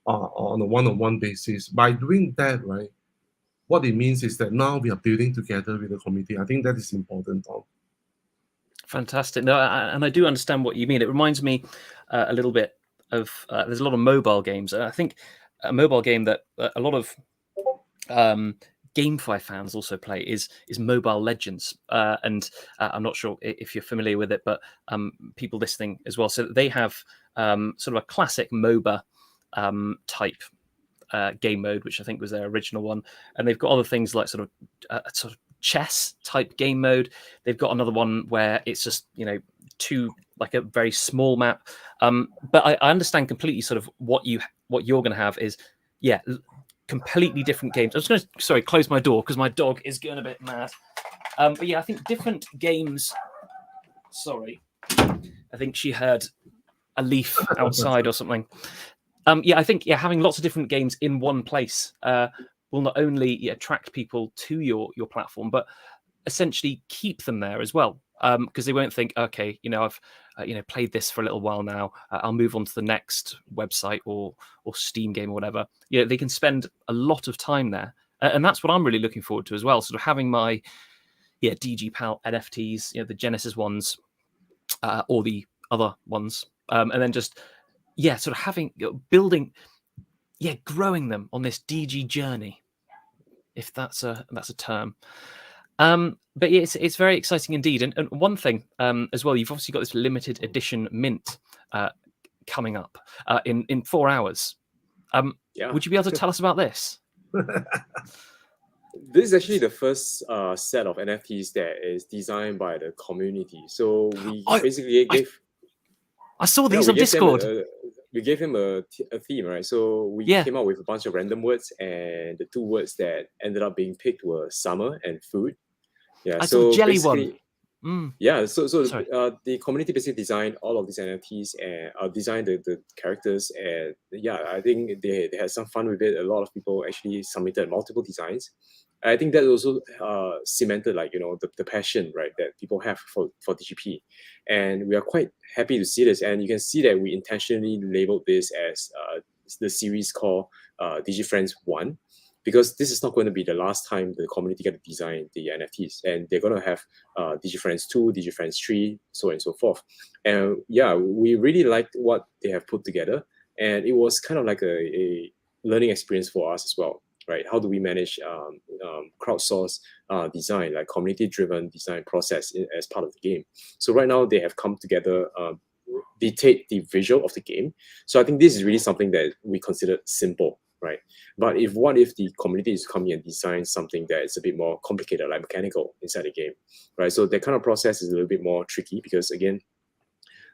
on a one-on-one basis. By doing that, right, what it means is that now we are building together with the community. I think that is important, Tom. Fantastic. No, and I do understand what you mean. It reminds me a little bit of there's a lot of mobile games, and I think a mobile game that a lot of GameFi fans also play is Mobile Legends, and I'm not sure if you're familiar with it, but people listening as well. So they have sort of a classic MOBA type game mode, which I think was their original one, and they've got other things like sort of chess type game mode. They've got another one where it's just like a very small map. But I understand completely sort of what you're going to have is completely different games. I was going to close my door because my dog is going a bit mad. But yeah, I think different games. Sorry, I think she heard a leaf outside or something. I think having lots of different games in one place will not only attract people to your platform, but essentially keep them there as well. Because they won't think, okay, I've played this for a little while now. I'll move on to the next website or Steam game or whatever. They can spend a lot of time there, and that's what I'm really looking forward to as well. Sort of having my DG Pal NFTs, the Genesis ones, or the other ones, and then just sort of having building, growing them on this DG journey, if that's a term. But it's very exciting indeed. And one thing as well, you've obviously got this limited edition mint coming up in 4 hours. Would you be able to tell us about this? This is actually the first set of NFTs that is designed by the community. So we basically gave... I saw these on Discord. We gave him a theme, right? So we came up with a bunch of random words, and the 2 words that ended up being picked were summer and food. I saw jelly one. So the community basically designed all of these NFTs and designed the characters, and I think they had some fun with it. A lot of people actually submitted multiple designs. I think that also cemented the passion, right, that people have for DGP, and we are quite happy to see this. And you can see that we intentionally labeled this as the series called DigiFriends 1. Because this is not going to be the last time the community get to design the NFTs, and they're going to have DigiFriends 2, DigiFriends 3, so on and so forth. And we really liked what they have put together, and it was kind of like a learning experience for us as well, right? How do we manage crowdsource design, like community-driven design process as part of the game? So right now they have come together, dictate the visual of the game. So I think this is really something that we consider simple. right? But what if the community is coming and design something that is a bit more complicated, like mechanical inside the game, right? So that kind of process is a little bit more tricky because again,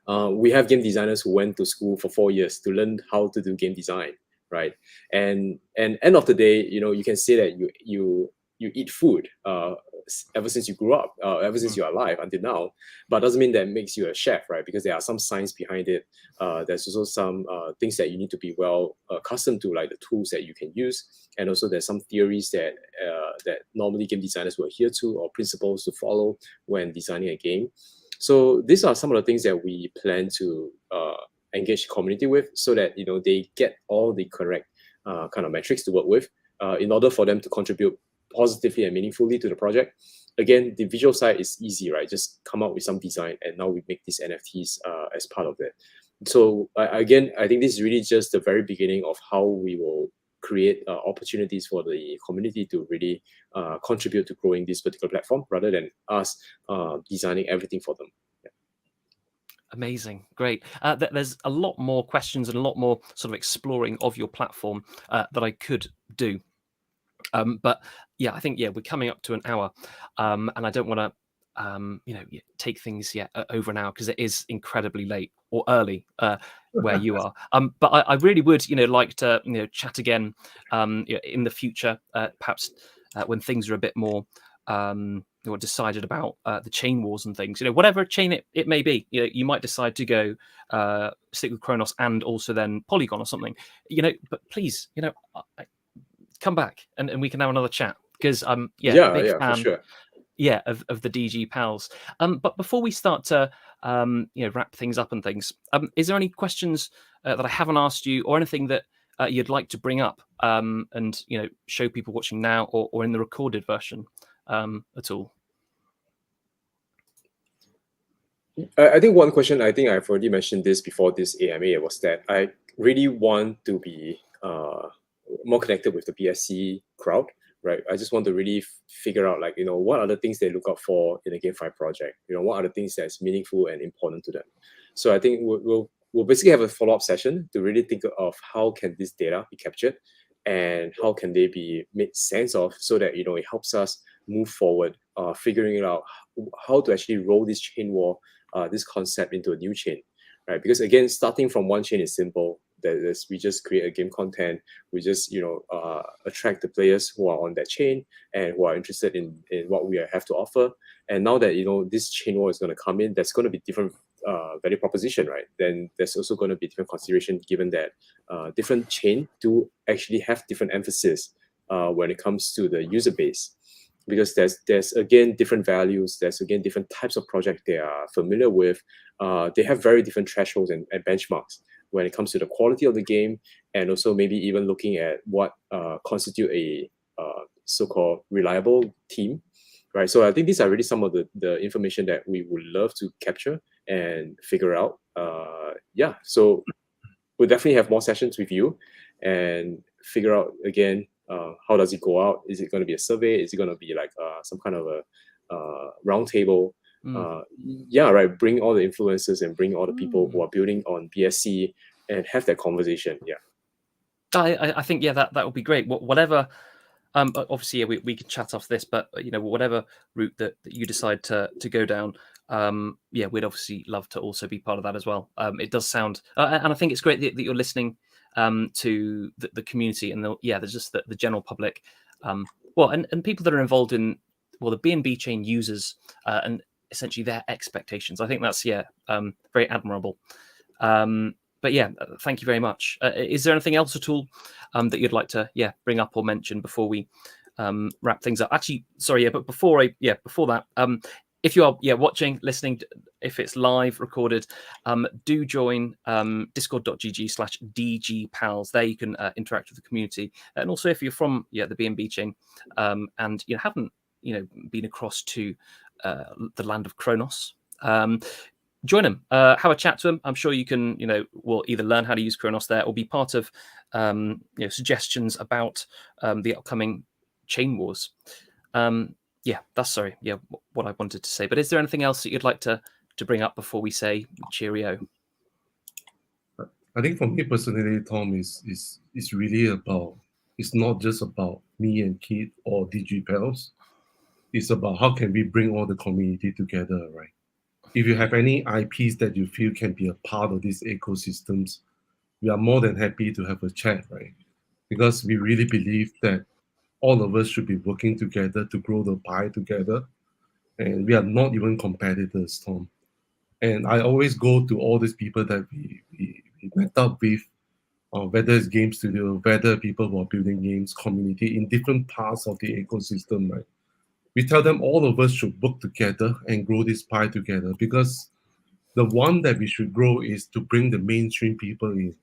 we have game designers who went to school for 4 years to learn how to do game design, right? And end of the day, you can say that you eat food ever since you grew up, ever since you're alive until now, but doesn't mean that makes you a chef, right? Because there are some science behind it. There's also some things that you need to be well accustomed to, like the tools that you can use, and also there's some theories that normally game designers will adhere to, or principles to follow when designing a game. So these are some of the things that we plan to engage the community with, so that they get all the correct kind of metrics to work with in order for them to contribute positively and meaningfully to the project. Again, the visual side is easy, right? Just come up with some design, and now we make these NFTs as part of it. So again, I think this is really just the very beginning of how we will create opportunities for the community to really contribute to growing this particular platform, rather than us designing everything for them. Yeah. Amazing, great. There's a lot more questions and a lot more sort of exploring of your platform that I could do. But yeah, I think we're coming up to an hour, and I don't want to take things over an hour, because it is incredibly late or early where you are. But I really would like to chat again in the future, perhaps when things are a bit more decided about the chain wars and things. Whatever chain it may be, you might decide to go stick with Kronos and also then Polygon or something. But please, come back and we can have another chat, because big fan, for sure. Of the DG pals. But before we start to wrap things up and things, is there any questions that I haven't asked you, or anything that you'd like to bring up and show people watching now or in the recorded version at all? I think one question, I think I've already mentioned this before this AMA, was that I really want to be more connected with the BSC crowd, right? I just want to really figure out, what are the things they look out for in a GameFi project? What are the things that's meaningful and important to them? So I think we'll basically have a follow-up session to really think of how can this data be captured, and how can they be made sense of, so that it helps us move forward, figuring out how to actually roll this chain war, this concept into a new chain, right? Because again, starting from one chain is simple. We just create a game content. We just attract the players who are on that chain and who are interested in what we have to offer. And now that this chain war is going to come in, that's going to be different value proposition, right? Then there's also going to be different consideration, given that different chain do actually have different emphasis when it comes to the user base. Because there's again different values, there's again different types of project they are familiar with. They have very different thresholds and benchmarks when it comes to the quality of the game, and also maybe even looking at what constitute a so-called reliable team, right? So I think these are really some of the information that we would love to capture and figure out. So we'll definitely have more sessions with you and figure out again, how does it go out? Is it going to be a survey? Is it going to be like some kind of a round table? Right. Bring all the influencers and bring all the people who are building on BSC and have that conversation. Yeah. I think that would be great. Whatever. Obviously, we can chat off this, but whatever route that you decide to go down, we'd obviously love to also be part of that as well. It does sound, and I think it's great that you're listening to the community and there's just the general public, and people that are involved in the BNB chain users and essentially their expectations. I think that's very admirable. But thank you very much. Is there anything else at all that you'd like to bring up or mention before we wrap things up? Actually, sorry, but before that, if you are watching, listening, if it's live recorded, do join discord.gg/dgpals. There you can interact with the community, and also if you're from the BNB chain and you haven't been across to the land of Kronos, join them, have a chat to them. I'm sure you can will either learn how to use Kronos there or be part of suggestions about the upcoming chain wars. That's what I wanted to say. But is there anything else that you'd like to bring up before we say cheerio? I think for me personally, Tom, is really about, it's not just about me and Keith or DG Pals. It's about how can we bring all the community together, right? If you have any IPs that you feel can be a part of these ecosystems, we are more than happy to have a chat, right? Because we really believe that all of us should be working together to grow the pie together. And we are not even competitors, Tom. And I always go to all these people that we met up with, whether it's game studio, whether people who are building games, community in different parts of the ecosystem, right? We tell them all of us should work together and grow this pie together, because the one that we should grow is to bring the mainstream people in,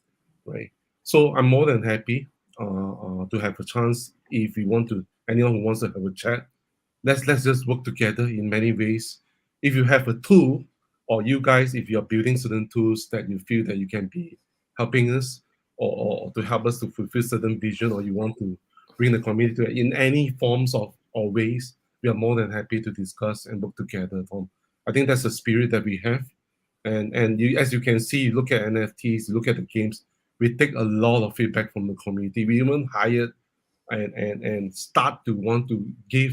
right? So I'm more than happy to have a chance. If you want to, anyone who wants to have a chat, let's just work together in many ways. If you have a tool, or you guys, if you're building certain tools that you feel that you can be helping us, or to help us to fulfill certain vision, or you want to bring the community in any forms of or ways, we are more than happy to discuss and work together, Tom. I think that's the spirit that we have. And you, as you can see, you look at NFTs, you look at the games, we take a lot of feedback from the community. We even hired and start to want to give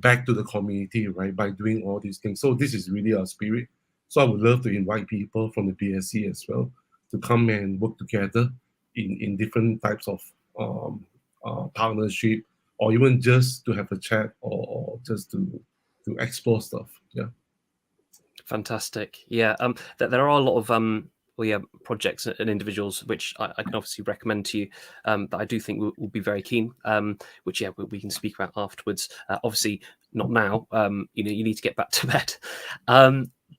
back to the community, right, by doing all these things. So this is really our spirit. So I would love to invite people from the BSC as well to come and work together in different types of partnership, or even just to have a chat, or just to explore stuff. Yeah. Fantastic. Yeah. There are a lot of projects and individuals which I can obviously recommend to you that I do think will be very keen. Which we can speak about afterwards. Obviously not now. You need to get back to bed.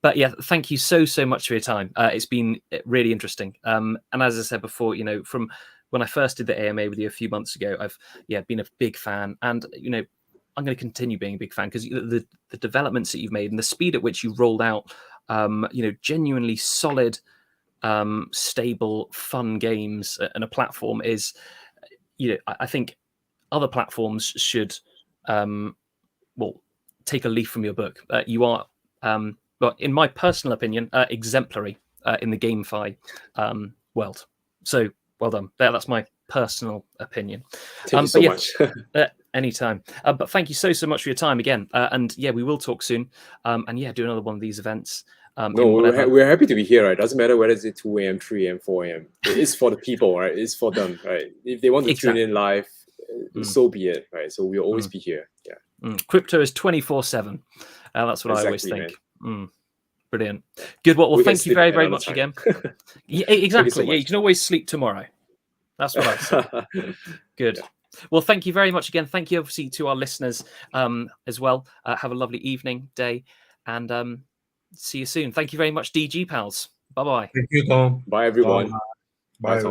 But yeah, thank you so much for your time. It's been really interesting. And as I said before, from when I first did the AMA with you a few months ago, I've been a big fan, and I'm going to continue being a big fan, because the developments that you've made and the speed at which you rolled out, genuinely solid, stable, fun games and a platform is, I think other platforms should, take a leaf from your book. You are, well, in my personal opinion, exemplary in the GameFi world. So well done. That's my personal opinion. Thank you so much. Anytime. But thank you so much for your time again. And we will talk soon. And do another one of these events. No, we're happy to be here, right? Doesn't matter whether it's at 2 a.m., 3 a.m., 4 a.m. It is for the people, right? It's for them, right? If they want to tune in live, so be it, right? So we'll always be here. Yeah. Crypto is 24/7. That's what I always think. Brilliant. Good. Well, thank you very much again. Yeah, exactly. So you can always sleep tomorrow. That's what I say. Good. Yeah. Well, thank you very much again. Thank you, obviously, to our listeners as well. Have a lovely evening, day, and see you soon. Thank you very much, DG Pals. Bye-bye. Thank you, Tom. Bye, everyone. Bye.